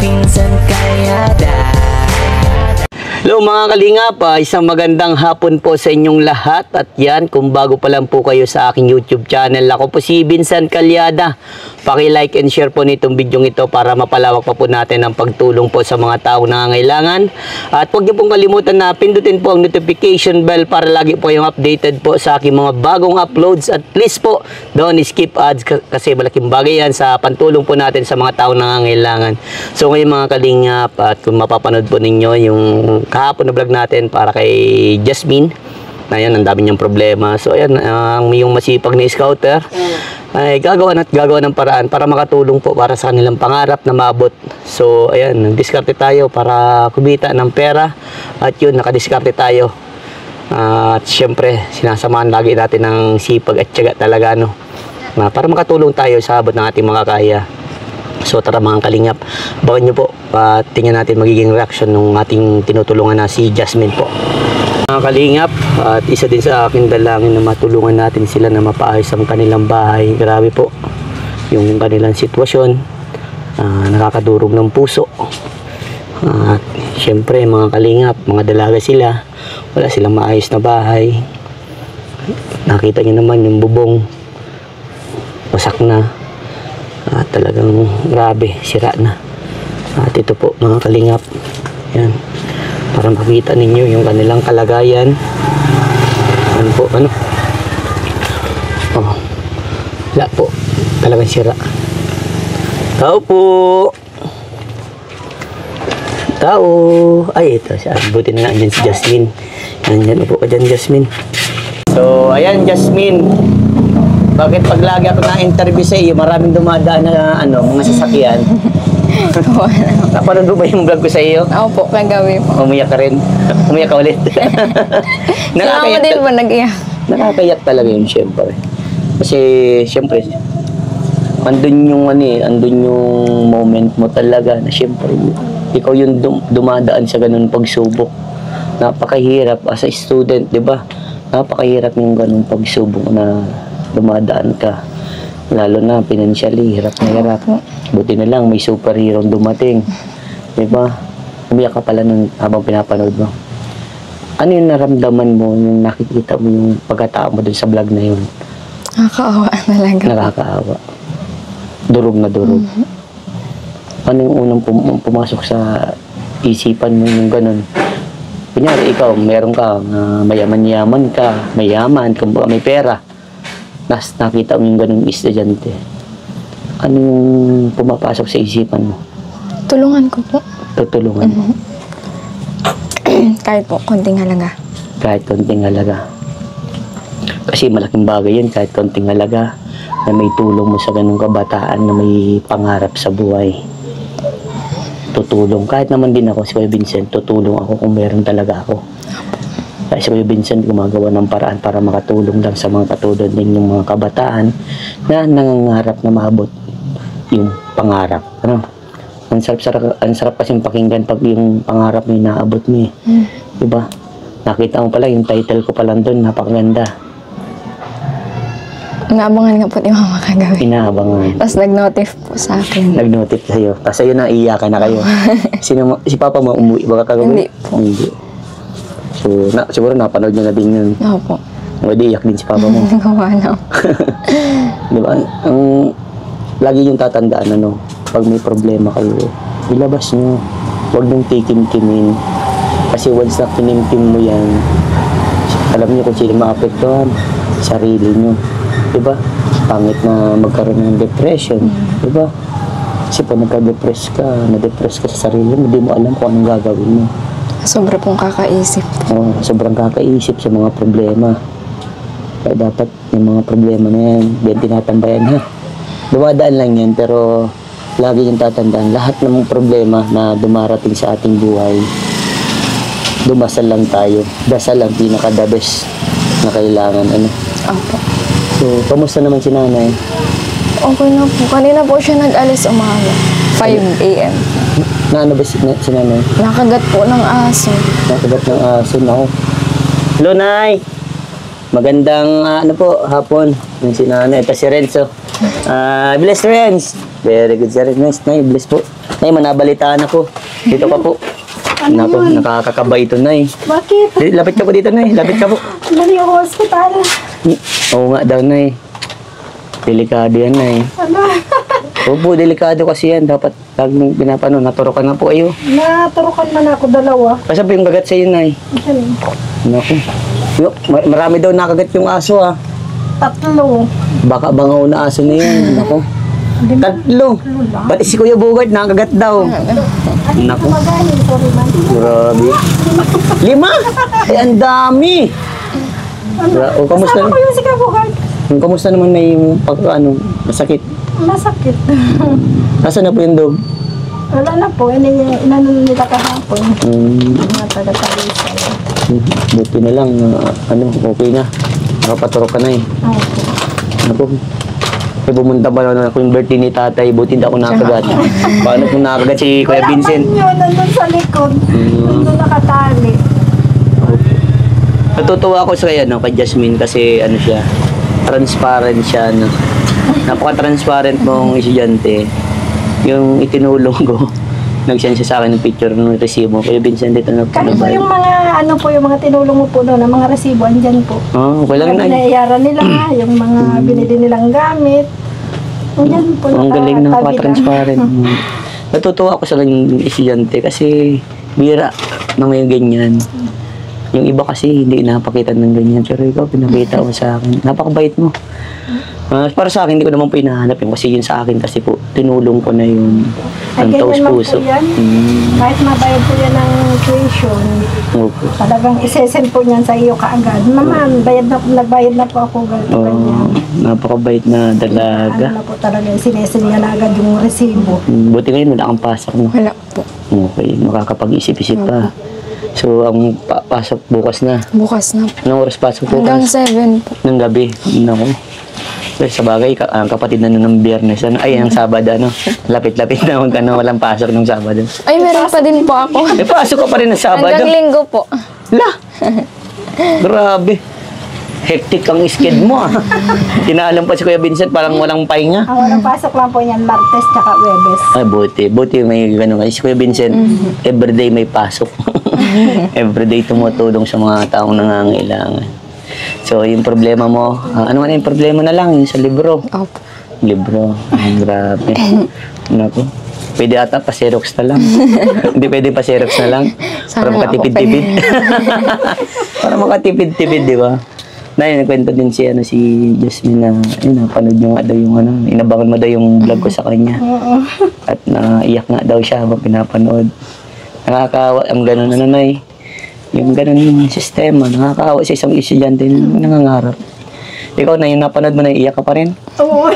Pinsan Kalyada. Hello mga kalingap, isang magandang hapon po sa inyong lahat. At yan, kung bago pa lang po kayo sa aking YouTube channel, ako po si Vincent Kalyada. Paki-like and share po nitong video ito para mapalawak pa po natin ang pagtulong po sa mga taong nangangailangan. At huwag niyo pong kalimutan na pindutin po ang notification bell para lagi po kayong updated po sa aking mga bagong uploads. At please po, don't skip ads kasi malaking bagay yan sa pantulong po natin sa mga taong nangangailangan. So ngayon mga kalingap, at kung mapapanood po ninyo yung kahapon na vlog natin para kay Jasmine, na yan, ang dami niyang problema. So ayan, yung masipag na scouter ay gagawa ng paraan para makatulong po para sa kanilang pangarap na maabot. So ayan, diskarte tayo para kumita ng pera. At yun, nakadiskarte tayo. At syempre, sinasamahan lagi natin ng sipag at tiyaga talaga, no? Para makatulong tayo sa abot ng ating mga kaya. So tara mga kalingap, bawan nyo po at tingnan natin magiging reaction ng ating tinutulungan na si Jasmine po. Mga kalingap, at isa din sa akin dalangin na matulungan natin sila na mapaayos ang kanilang bahay. Grabe po yung kanilang sitwasyon, nakakadurog ng puso. At syempre mga kalingap, mga dalaga sila, wala silang maayos na bahay. Nakita nyo naman yung bubong, wasak na. Talagang grabe, sira na. At ito po mga kalingap, yan, para makita ninyo yung kanilang kalagayan. Ano po, ano? Oh, wala po, talagang sira. Tao po. Tao. Ay, ito siya. Buti na nga andyan si Jasmine. Andyan po ka dyan, Jasmine. So, ayan, Jasmine. Bakit pag lagi ako na-interview sa iyo, maraming dumadaan na mga sasakyan? Napanood mo ba yung vlog ko sa iyo? Opo, kagabi po. Umiyak ka rin? Umiyak ka ulit? Nakakayak din po, nag-iyak. Nakakayak talaga yun, syempre. Kasi, syempre, andun yung moment mo talaga na syempre, ikaw yung dumadaan sa ganun pagsubok. Napakahirap as a student, di ba? Napakahirap yung ganun pagsubok na dumadaan ka, lalo na financially, hirap na hirap. Buti na lang may superhero dumating, di ba? Umiyak ka pala nung habang pinapanood mo. Ano yung naramdaman mo yung nakikita mo yung pagkatao mo dun sa vlog na yun? Nakakaawa talaga. Nakakaawa. Durog na durog. Ano yung unang pumasok sa isipan mo yung ganun? Kunyari ikaw, meron ka, mayaman-yaman ka, mayaman, kumbaga may pera. Nakita mo yung ganung estudyante. Ano yung pumapasok sa isipan mo? Tulungan ko po. Tutulungan mo? Kahit po, konting halaga. Kahit konting halaga. Kasi malaking bagay yun, kahit konting halaga, na may tulong mo sa ganung kabataan na may pangarap sa buhay. Tutulong. Kahit naman din ako, si Kuya Vincent, tutulong ako kung meron talaga ako. Kaya si Kuya Vincent gumagawa ng paraan para makatulong lang sa mga katulad ninyong mga kabataan na nangangarap na maabot yung pangarap. Ano? Ang sarap kasing pakinggan pag yung pangarap mo inaabot mo eh. Diba? Nakita mo pala yung title ko pa lang doon, napakaganda. Inaabangan nga po ni Mama kagabi. Inaabangan. Tapos nag-notif po sa akin. Nag-notif sa'yo. Tapos sa'yo na iiyakan na kayo. Si Papa mo umuwi ba kagabi? Hindi po. Hindi. So, siguro napanood nyo na din yun. Opo. Pwede iyak din si Papa mo. Gawa lang. Diba? Lagi yung tatandaan, pag may problema kayo, ilabas nyo. Huwag nyung tikim-kimin. Kasi once na kinimkim mo yan, alam nyo kung sino maapektuhan, sarili nyo. Diba? Pangit na magkaroon ng depression. Diba? Kasi pag nagka-depress ka, na-depress ka sa sarili mo, hindi mo alam kung anong gagawin mo. Sobra pong kakaisip. Sobrang kakaisip sa mga problema. Kaya dapat yung mga problema na yan, diyan tinatambayan ha. Dumadaan lang yan, pero lagi yung tatandaan. Lahat ng mga problema na dumarating sa ating buhay, dumasal lang tayo. Dasal lang pinaka-the best na kailangan. Opo. So, kamusta naman si nanay? Okay na po. Kanina po siya nag-alis umaga. 5 a.m. Naano ba si nanay? Nakagat po ng aso. Nakagat ng aso na ako. Hello, Nay! Magandang hapon. Yung si nanay. Ito si Renzo. Bless Renz. Very good si Renz. Nay, bless po. Nay, manabalitaan ako. Dito ka po. Naku, nakakakaba ito, Nay. Bakit? Lapit ka po dito, Nay. Lapit ka po. Dali ako hospital. Oo nga daw, Nay. Delikado yan, Nay. Ano? Opo, delikado kasi yan. Dapat laging pinapano, naturokan na po kayo. Naturukan man ako dalawa. Kasi po yung bagat sa'yo, Nay. Yan. Naku. Marami daw nakagat yung aso, ah. 3. Baka bangaw na aso na yan. Naku. 3. Pati si Kuya Bugard nakagat daw. Naku. Magaling, sorry man. Grabe. 5? Ay, ang dami. O, kamusta Kasama ko yung si Kabugan. Kamusta naman na yung masakit? Masakit. Nasaan na po yung dog? Wala na po. Inano nila kahapon. Mga taga-talisay. Buti na lang, okay na. Nakapaturo ka na eh. Okay. Ako, pumunta pa na ako yung birthday ni tatay, buti hindi ako nakagat. Paano kung nakagat si Kuya Vincent? Wala man yun, nandun sa likod. Nandun nakatali. Natutuwa ako sa kaya, kay Jasmine kasi siya, transparent siya. Napaka-transparent mong estudyante. Yung itinulong ko, nag-send siya sa akin ng picture ng resibo. Kuya Vincent, dito na po. Kaya po yung mga tinulong mo po doon, ang mga resibo, andyan po. Okay lang Yung na. binayaran nila, yung mga binili nilang gamit. Andyan po. Ang galing ng nakatabi transparent. Natutuwa ako sa kanyang estudyante kasi bira na may ganyan. Yung iba kasi hindi napakita ng ganyan. Pero ikaw, pinakita mo sa akin. Napakabait mo. Para sa akin, hindi ko naman po hinahanap yun. Kasi yun sa akin kasi po, tinulong ko na yung ang taos puso. Kahit mabayad po yan ng tuition, talagang isesend po niyan sa iyo kaagad. Mama, nagbayad na po ako. Ganyan. Napakabait na dalaga. Ano na po talaga, sinesend niya na agad yung resibo. Buti ngayon, wala kang pasok mo. Wala po. Okay, makakapag-isip-isip pa. So, ang pasok bukas na. Bukas na po. Anong oras pasok bukas? Hanggang 7 po. Ng gabi. Naku. Pero sa bagay, ang kapatid na ng Biyernes, ang Sabado, lapit-lapit na walang pasok ng Sabado. Ay, meron pa din po ako. May pasok ka pa rin ng Sabado. Hanggang Linggo po. La! Grabe. Hectic ang sked mo, ah. Tinaalam pa si Kuya Vincent, parang walang pahinga. Ang walang pasok lang po niyan, Martes tsaka Webes. Ay, buti may gano'n. Si Kuya Vincent, everyday may pasok. Everyday tumutulong sa mga taong nangangailangan. So, yung problema mo, ano man yung problema na lang, yung sa libro. Opo. Libro. Grabe. Naku. Pwede ata pa-xerox na lang. Hindi pwede pa-xerox na lang. Para Sana makatipid-tipid. Para makatipid-tipid, di ba? Nagkwento din si Jasmine na, napanood nyo nga daw yung inabangan mo daw yung vlog ko sa kanya. At naiyak nga daw siya habang pinapanood. Nakakawa, ang gano'n Nay. Yung gano'n yung sistema, nakakawa sa isang estudyante na nangangarap. Ikaw na yung napanood mo na iiyak ka pa rin? Oo.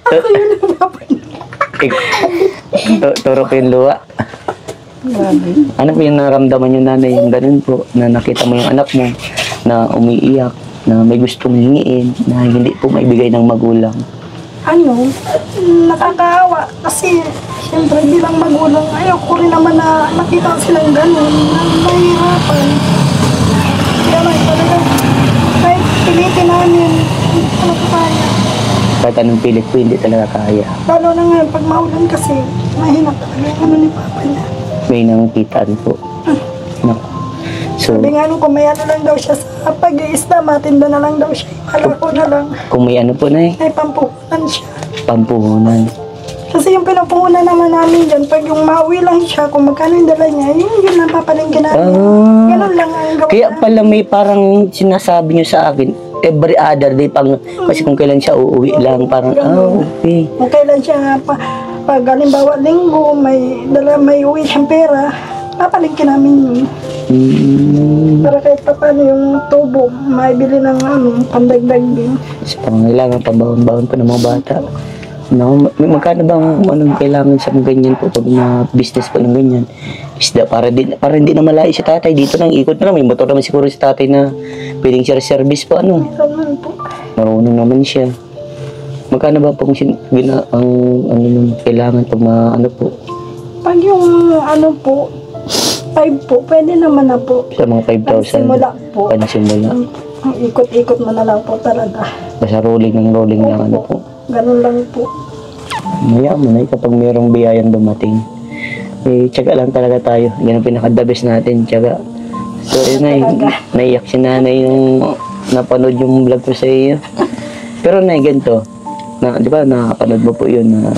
Ako yun ang Turo ko yung luha. Grabe. Ano po yung naramdaman yung nanay, yung ganun po, na nakita mo yung anak mo, na umiiyak, na may gustong hingiin, na hindi po maibigay ng magulang. Nakakaawa kasi siyempre bilang magulang, ayoko rin naman na makita silang ganun, na mahirapan. Kaya lang talaga, kahit pilitin namin, hindi talaga kaya. Kahit anong pilit po, hindi talaga kaya. Lalo na ngayon, pag maulan kasi, mahirap talaga yung ni Papa niya. May nangikitaan po. Naku. So, Sabi nga nung kung may lang daw siya sa pag-iisda, matinda na lang daw siya. Alam ko na lang, kung may po na may pampuhunan siya. pampuhunan. Kasi yung pinupuhunan naman namin dyan, pag yung mauwi lang siya, kung magkano yung dala niya, yun lang papalingkin namin. Ganun lang ang gawin Kaya namin. pala may parang sinasabi nyo sa akin, every other day, kasi kung kailan siya uuwi lang, parang, okay. Kung kailan siya, pag halimbawa linggo, may uwi siyang pera, papalingkin namin yun. Para kahit pa paano yung tubo, maibili ng pandagdag din. Kasi pangailangan, pabawon-bawon pa ng mga bata. Magkano bang kailangan sa mga ganyan po pag mga business po ng ganyan? Isda, para hindi na malayo si tatay. Dito nang ikot na lang. May motor naman siguro si tatay na pwedeng share service po. Ganun po. Marunong naman siya. Magkano ba pong kailangan pag po? Pag yung po, 5 po, pwede naman na po. Sa mga 5,000? Pansimula po. Pansimula. Ang ikot-ikot mo na lang po talaga. Basta rolling lang po. Ganun lang po. Maya mo na kapag mayroong biyayang dumating. Tiyaga lang talaga tayo. Yan ang pinaka-the best natin, tiyaga. So, yun na, naiyak si nanay yung napanood yung vlog ko sa iyo. Pero na ganito, na, di ba, nakapanood mo po yun na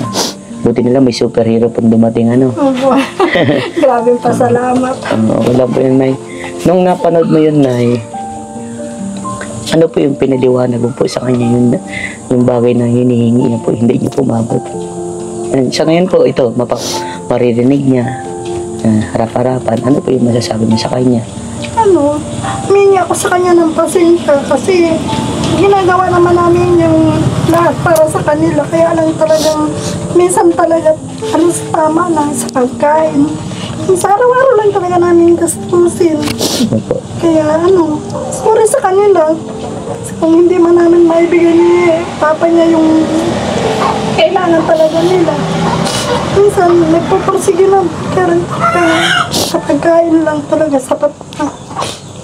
buti nila may superhero pong dumating, ano. Opo. Grabe pasalamat. Wala po yun, Nay. Nung napanood mo yun, Nay, ano po yung pinaliwanag mo po sa kanya yung bagay na hinihingi niya po, hindi niya pumabot. And sa ngayon po, ito, maririnig niya, harap-harapan, ano po yung masasabi mo sa kanya? Humingi ako sa kanya ng pasensya kasi ginagawa naman namin yung lahat para sa kanila. Kaya lang talagang, minsan talaga, tama lang sa pagkain. Sa araw-araw lang talaga namin gastusin. Kaya sorry sa kanila. Kung hindi man namin maibigay ni papa niya yung kailangan talaga nila. Minsan, nagpupursige lang. Kaya sa pagkain lang talaga, sapat na.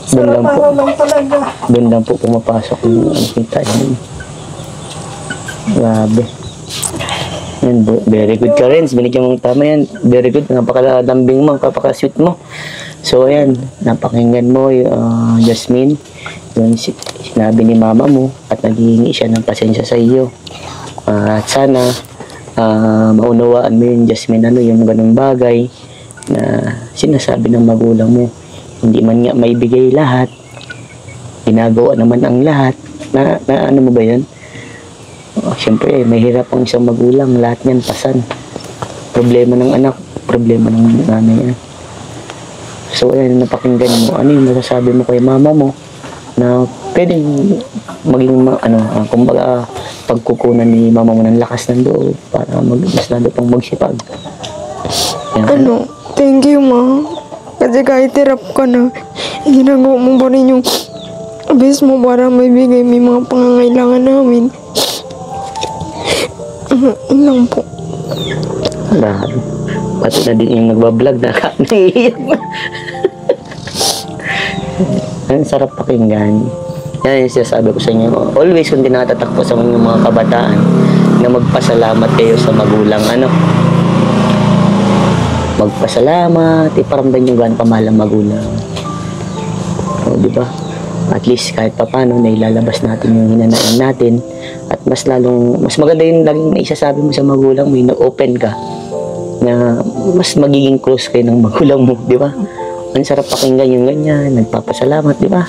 Sa araw-araw lang talaga. Doon lang po pumapasok yung kita niya. Grabe. Yan, very good ka rin. Binigyan mong tama yan. Very good. Napakalambing mo, napaka-sweet mo. So, ayan. Napakinggan mo, Jasmine. Yung sinabi ni mama mo at naghihingi siya ng pasensya sa iyo. At sana, maunawaan mo yun, Jasmine, yung ganung bagay na sinasabi ng magulang mo. Hindi man nga maibigay lahat. Ginagawa naman ang lahat. Na ano mo ba yan? Siyempre, mahirap ang isang magulang. Lahat niyan pasan. Problema ng anak, problema ng nanay. So, ayan, napakinggan mo. Ano yung masasabi mo kay mama mo na pwedeng maging, kumbaga, pagkukunan ni mama mo ng lakas ng loob para mas lalo pang magsipag. Ayan. Thank you, ma. Kasi kahit hirap ka na, ginagawa mo pa rin yung best mo para maibigay may mga pangangailangan namin. Yun lang po. Grabe. Pati na din yung nagbablog na naiiyak na. Ang sarap pakinggan. Yan yung sinasabi ko sa inyo. Always kung tinatatak po sa mga kabataan na magpasalamat kayo sa magulang. Magpasalamat, iparamdam yung gaano kamahal ang magulang. O, di ba? At least kahit papano nailalabas natin yung hinanain natin at mas maganda yung laging naisasabi mo sa magulang mo, yung open ka na mas magiging close kayo ng magulang mo, di ba? Ang sarap pakinggan yung ganyan, nagpapasalamat, di ba?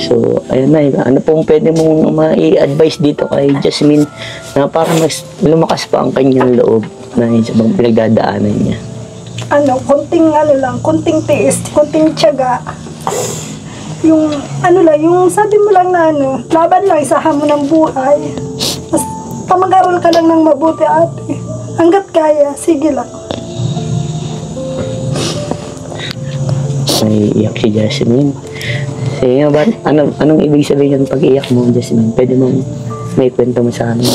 So, ayun na, ano pong pwede mong mai-advise dito kay Jasmine na para mas lumakas pa ang kanyang loob na sa bang pinagdadaanan niya? Konting tiis, konting tiyaga. Yung sabi mo lang na laban lang sa hamon ng buhay. Mag-aral ka lang ng mabuti, ate. Hanggat kaya, sige lang. May iyak si Jasmine. Sige nga, anong ibig sabihin ng pag-iyak mo, Jasmine? Pwede mong may kwento mo sa amin?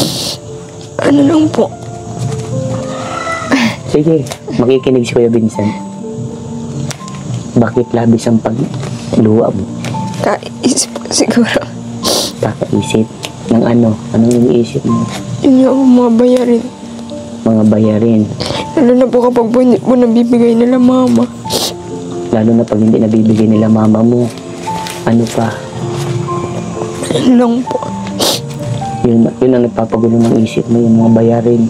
Ano lang po? Sige, makikinig si Kuya Vincent. Bakit labis ang pagluwa mo? Kaisip ko siguro. Kakaisip ng ano? Anong iniisip mo? Yun yung mga bayarin. Mga bayarin. Lalo na po kapag hindi po nabibigay nila mama. Lalo na pag hindi nabibigay nila mama mo. Ano pa? Yun lang po. Yun ang nagpapagulo ng isip mo, yung mga bayarin.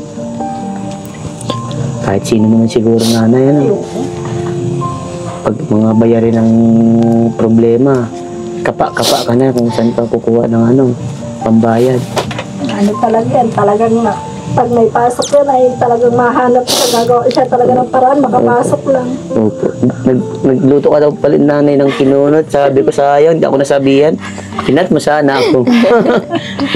Kahit sino naman siguro nanay, pag mga bayarin ng problema, kapa ka na kung saan ka kukuha ng pambayad. Talaga yan, talagang pag may pasok yan ay talagang mahanap siya, gagawa siya talaga ng paraan, makapasok lang. Opo. Nagluto ka daw pala nanay ng kinunot. Sabi ko, sayang, hindi ako nasabihan. Pinat mo sana ako.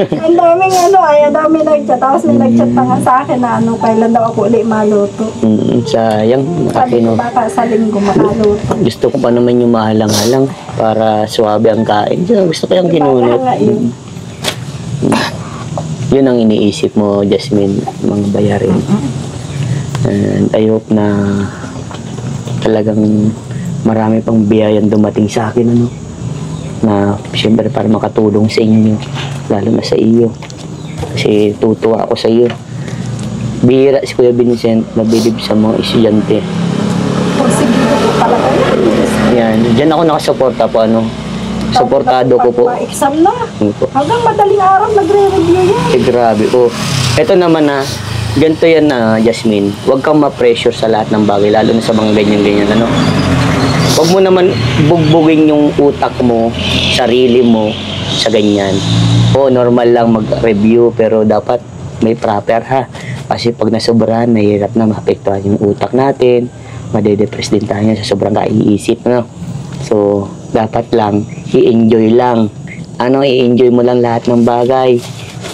Ang daming ang dami nag-chat. Tapos may nag-chat pa nga sa akin na kailan daw ako ulit maluto. Sayang. Sabi ko baka sa linggo makaluto. Gusto ko pa naman yung mahalang-halang para suwabe ang kain. Gusto ko yung kinunot. Yun ang iniisip mo, Jasmine, mga bayarin. And I hope na talagang marami pang biyayang dumating sa akin, na siyempre para makatulong sa inyo, lalo na sa iyo. Kasi tutuwa ako sa iyo Bihira si Kuya Vincent, mabilib sa mga estudyante. Porsigido po talaga yun. Yan, dyan ako nakasuporta po, ano. Suportado ko po. Exam na. Ano po. Hanggang madaling araw, nagre-review yan. Eh, grabe. Oh, eto naman na, ganito yan na, Jasmine. Huwag kang ma-pressure sa lahat ng bagay, lalo na sa mga ganyan-ganyan, ano. Huwag mo naman bugbugin yung utak mo, sarili mo, sa ganyan. Oo, normal lang mag-review, pero dapat may proper, ha. Kasi pag nasobrahan, mahirap na maapektuhan yung utak natin. Madedepress din tayo sa sobrang kaiisip, no. So, dapat lang, i-enjoy lang. Ano, i-enjoy mo lang lahat ng bagay.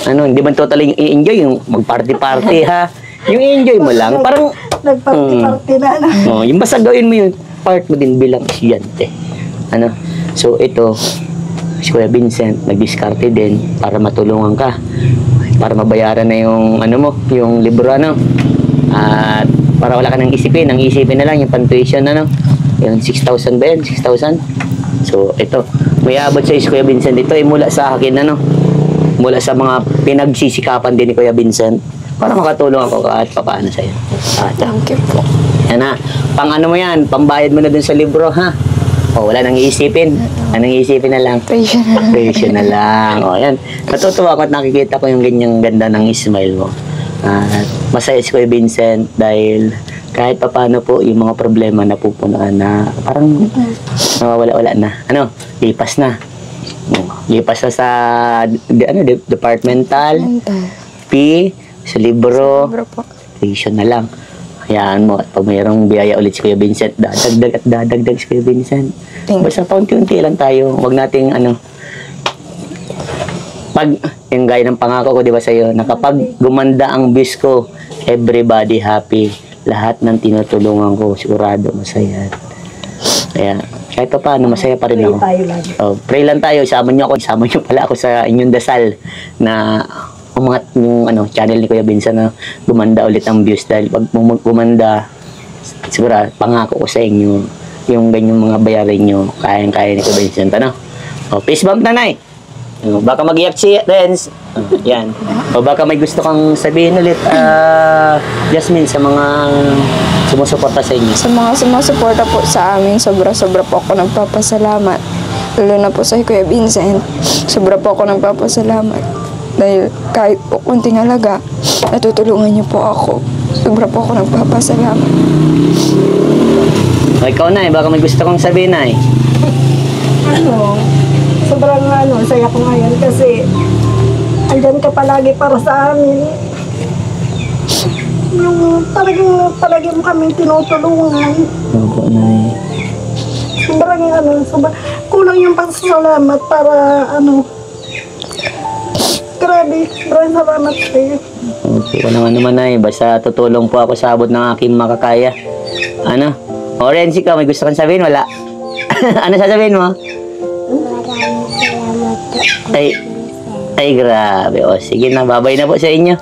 Ano, hindi man totally yung i-enjoy, yung mag-party-party, ha. Yung i-enjoy mo lang, parang, Nagparty-party na. oh, yung basta gawin mo yun, part mo din bilang estudyante. Ano, so ito, si Kuya Vincent, nag-discarte din para matulungan ka. Para mabayaran na yung, ano mo, yung libro, ano. At, para wala ka nang isipin, ang isipin na lang yung pan-tuition, ano. Yung 6,000 ba yan? 6,000? So, ito. May abot sa Kuya Vincent. Ito ay mula sa akin, ano. Mula sa mga pinagsisikapan din ni Kuya Vincent. Para makatulong ako kahit papaano sa'yo. Thank you po. Yan na. Pang ano mo yan, pambayad mo na dun sa libro, ha? O, wala nang iisipin. Anong iisipin na lang? Presyo na lang. Presyo na lang. O, yan. Natutuwa ko at nakikita ko yung ganyang ganda ng smile mo. At masaya si Kuya Vincent dahil kahit papaano po yung mga problema na pupunuan na parang nawawala-wala na. Ano? Lipas na. Lipas na sa departmental, P, sa libro, po. presyo na lang. Hayaan mo, at pag mayroong biyaya ulit si Kuya Vincent, dadagdag at dadagdag si Kuya Vincent. Thank you. Basta paunti-unti lang tayo. Huwag nating ano, pag, yung gaya ng pangako ko, di ba sa'yo, na kapag gumanda ang bis ko, everybody happy. Lahat ng tinutulungan ko, sigurado, masaya. Kaya, kahit pa paano, masaya pa rin ako. Tayo lang. Oh, pray lang tayo, isama niyo pala ako sa inyong dasal na umangat yung ano, channel ni Kuya Vincent na gumanda ulit ang views dahil pag gumanda, siguro, pangako ko sa inyo, yung ganyang mga bayarin nyo, kayang-kaya ni Kuya Vincent, ano? O, peace bump, nanay! O, baka mag-iyak si Renz. O, yan. O, baka may gusto kang sabihin ulit, Jasmine, sa mga sumusuporta sa inyo. Sa mga sumusuporta po sa amin, sobra-sobra po ako nagpapasalamat. Lalo na po sa Kuya Vincent, sobra po ako nagpapasalamat. Dahil kahit po kunting halaga, natutulungan niyo po ako. Sobra po ako nagpapasalamat. O, ikaw na baka may gusto kong sabihin na Sobrang saya ko ngayon kasi andyan ka palagi para sa amin. Yung palagi mo kaming tinutulungan. Opo, nay. Sobrang kulang yung pasasalamat para grabe, maraming salamat sa'yo. Okay, walang ano man nay. Basta tutulong po ako sa abot ng aking makakaya. Ano? Orange, ikaw, may gusto kang sabihin? Wala. Ano sasabihin mo? Ay, grabe. O, sige na, babay na po sa inyo.